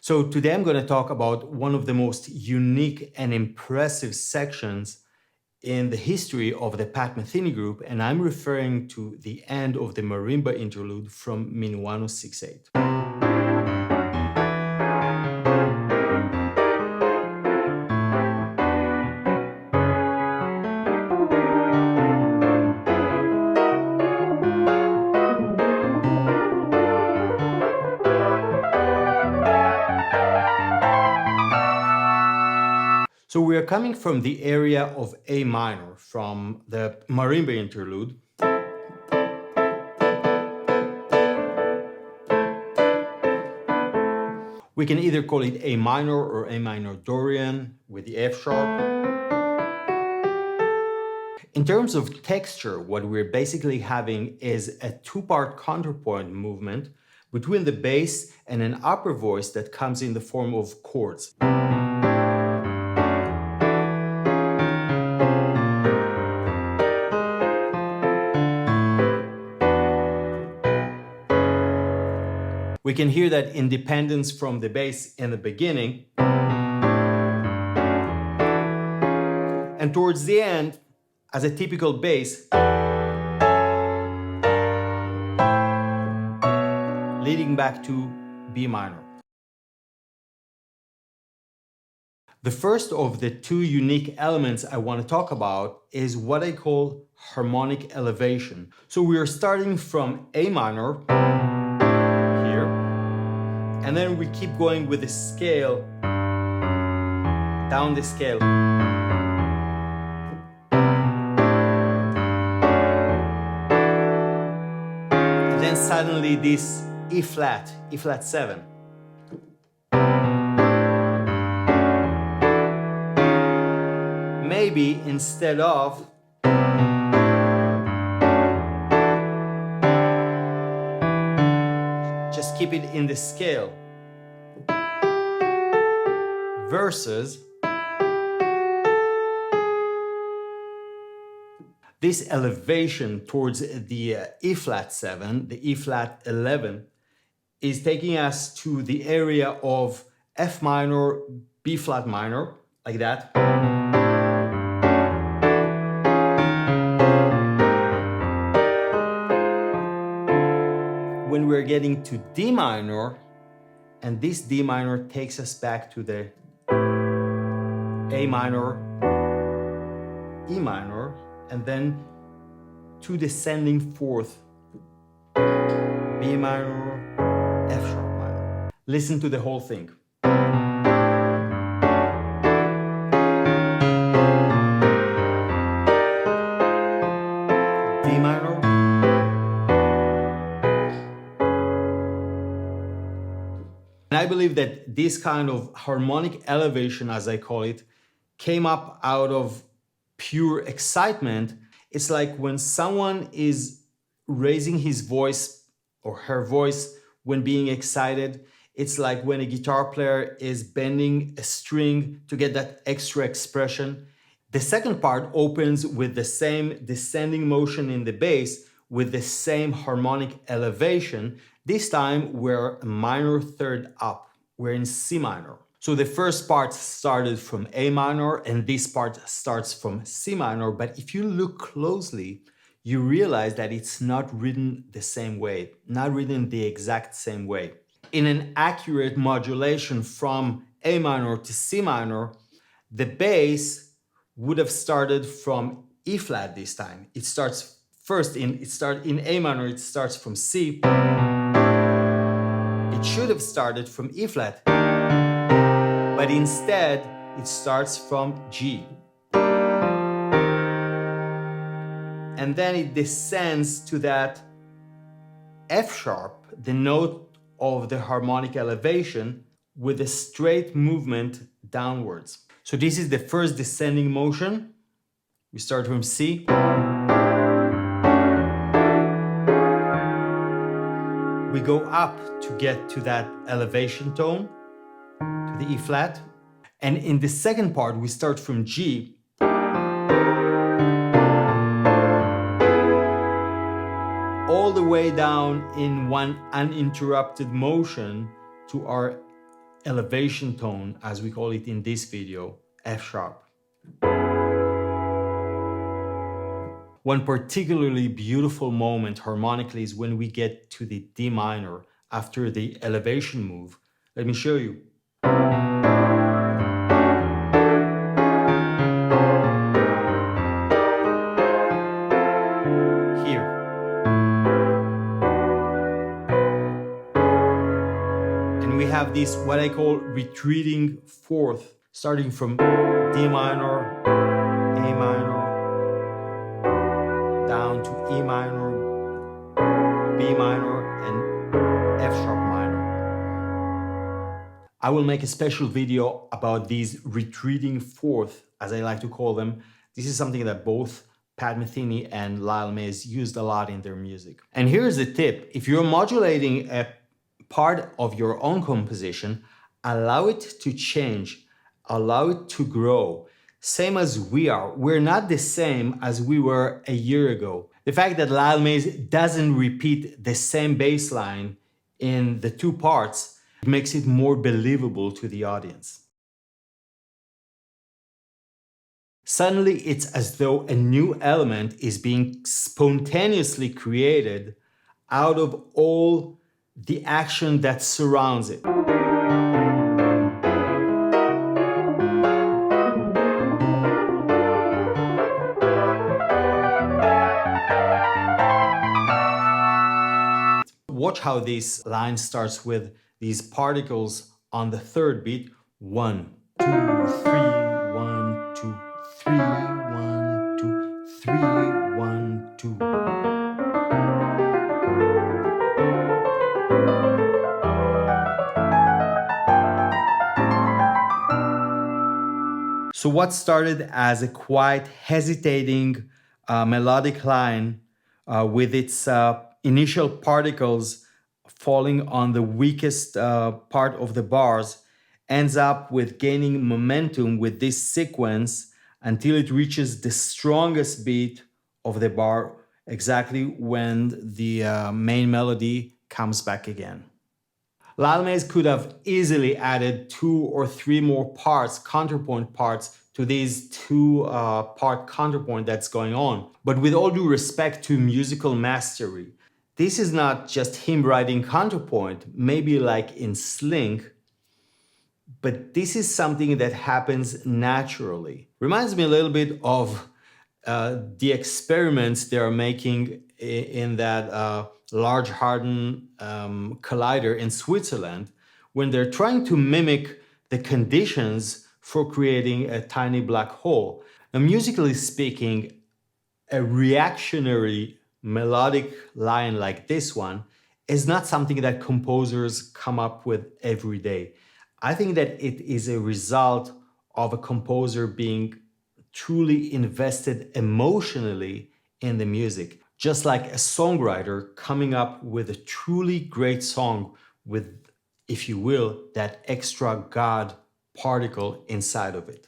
So today I'm going to talk about one of the most unique and impressive sections in the history of the Metheny group, and I'm referring to the end of the marimba interlude from Minuano 6/8. So we are coming from the area of A minor, from the marimba interlude. We can either call it A minor or A minor Dorian with the F sharp. In terms of texture, what we're basically having is a two-part counterpoint movement between the bass and an upper voice that comes in the form of chords. We can hear that independence from the bass in the beginning. And towards the end, as a typical bass, leading back to B minor. The first of the two unique elements I want to talk about is what I call harmonic elevation. So we are starting from A minor, and then we keep going with the scale, down the scale. And then suddenly this E flat 7. Maybe instead of just keep it in the scale versus this elevation towards the E flat 7, the E flat 11 is taking us to the area of F minor, B flat minor, like that. When we're getting to D minor, and this D minor takes us back to the A minor, E minor, and then to descending fourth, B minor, F sharp minor. Listen to the whole thing. D minor, and I believe that this kind of harmonic elevation, as I call it, came up out of pure excitement. It's like when someone is raising his voice or her voice when being excited. It's like when a guitar player is bending a string to get that extra expression. The second part opens with the same descending motion in the bass with the same harmonic elevation. This time we're a minor third up. We're in C minor. So the first part started from A minor and this part starts from C minor, but if you look closely, you realize that it's not written the same way, not written the exact same way. In an accurate modulation from A minor to C minor, the bass would have started from E flat this time. It starts first in A minor, it starts from C. It should have started from E flat. But instead, it starts from G. And then it descends to that F sharp, the note of the harmonic elevation, with a straight movement downwards. So this is the first descending motion. We start from C. We go up to get to that elevation tone, to the E flat. And in the second part, we start from G. All the way down in one uninterrupted motion to our elevation tone, as we call it in this video, F sharp. One particularly beautiful moment harmonically is when we get to the D minor after the elevation move. Let me show you. Here. And we have this, what I call retreating fourth, starting from D minor, A minor, down to E minor, B minor, and F sharp minor. I will make a special video about these retreating fourth, as I like to call them. This is something that both Pat Metheny and Lyle Mays used a lot in their music. And here's the tip. If you're modulating a part of your own composition, allow it to change, allow it to grow. Same as we are. We're not the same as we were a year ago. The fact that Lyle Mays doesn't repeat the same bass line in the two parts makes it more believable to the audience. Suddenly, it's as though a new element is being spontaneously created out of all the action that surrounds it. Watch how this line starts with these particles on the third beat. 1, 2, 3, 1, 2, 3, 1, 2, 3, 1, 2. So what started as a quite hesitating melodic line with its initial particles falling on the weakest part of the bars ends up with gaining momentum with this sequence until it reaches the strongest beat of the bar, exactly when the main melody comes back again. Lyle Mays could have easily added 2 or 3 more parts, counterpoint parts, to these two-part counterpoint that's going on. But with all due respect to musical mastery, this is not just him writing counterpoint, maybe like in Slink, but this is something that happens naturally. Reminds me a little bit of the experiments they're making in that Large Hadron Collider in Switzerland, when they're trying to mimic the conditions for creating a tiny black hole. Now, musically speaking, a reactionary melodic line like this one is not something that composers come up with every day. I think that it is a result of a composer being truly invested emotionally in the music, just like a songwriter coming up with a truly great song with, if you will, that extra God particle inside of it.